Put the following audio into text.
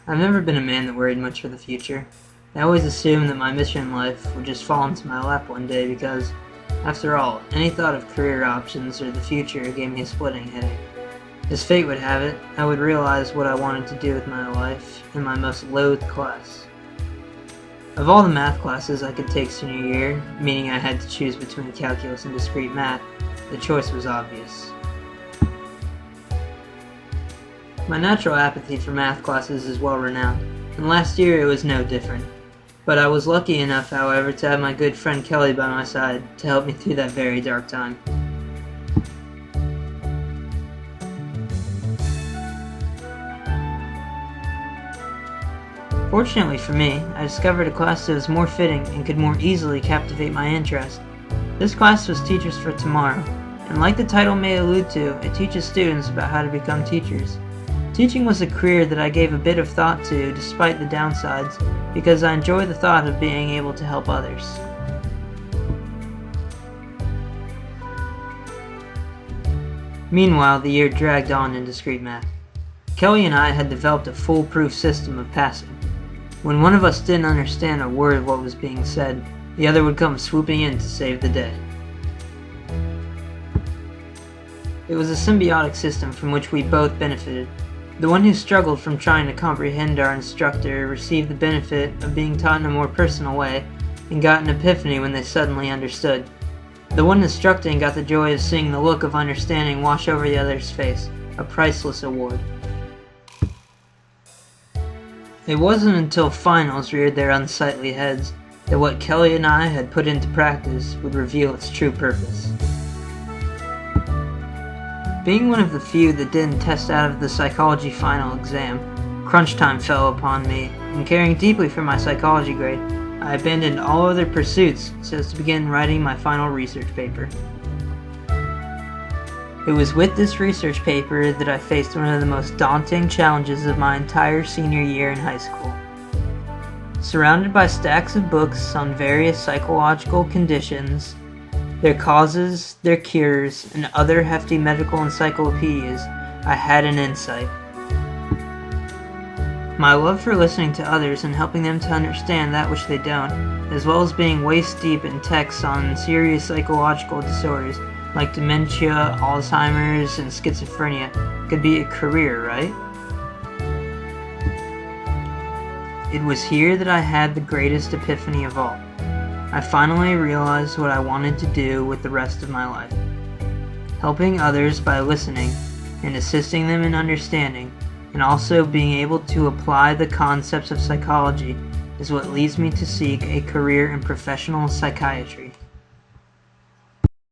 I've never been a man that worried much for the future. I always assumed that my mission in life would just fall into my lap one day because, after all, any thought of career options or the future gave me a splitting headache. As fate would have it, I would realize what I wanted to do with my life in my most loathed class. Of all the math classes I could take senior year, meaning I had to choose between calculus and discrete math, the choice was obvious. My natural apathy for math classes is well renowned, and last year it was no different. But I was lucky enough, however, to have my good friend Kelly by my side to help me through that very dark time. Fortunately for me, I discovered a class that was more fitting and could more easily captivate my interest. This class was Teachers for Tomorrow, and like the title may allude to, it teaches students about how to become teachers. Teaching was a career that I gave a bit of thought to despite the downsides, because I enjoy the thought of being able to help others. Meanwhile, the year dragged on in discrete math. Kelly and I had developed a foolproof system of passing. When one of us didn't understand a word of what was being said, the other would come swooping in to save the day. It was a symbiotic system from which we both benefited. The one who struggled from trying to comprehend our instructor received the benefit of being taught in a more personal way and got an epiphany when they suddenly understood. The one instructing got the joy of seeing the look of understanding wash over the other's face, a priceless award. It wasn't until finals reared their unsightly heads that what Kelly and I had put into practice would reveal its true purpose. Being one of the few that didn't test out of the psychology final exam, crunch time fell upon me, and caring deeply for my psychology grade, I abandoned all other pursuits so as to begin writing my final research paper. It was with this research paper that I faced one of the most daunting challenges of my entire senior year in high school. Surrounded by stacks of books on various psychological conditions, their causes, their cures, and other hefty medical encyclopedias, I had an insight. My love for listening to others and helping them to understand that which they don't, as well as being waist-deep in texts on serious psychological disorders like dementia, Alzheimer's, and schizophrenia, could be a career, right? It was here that I had the greatest epiphany of all. I finally realized what I wanted to do with the rest of my life. Helping others by listening and assisting them in understanding, and also being able to apply the concepts of psychology is what leads me to seek a career in professional psychiatry.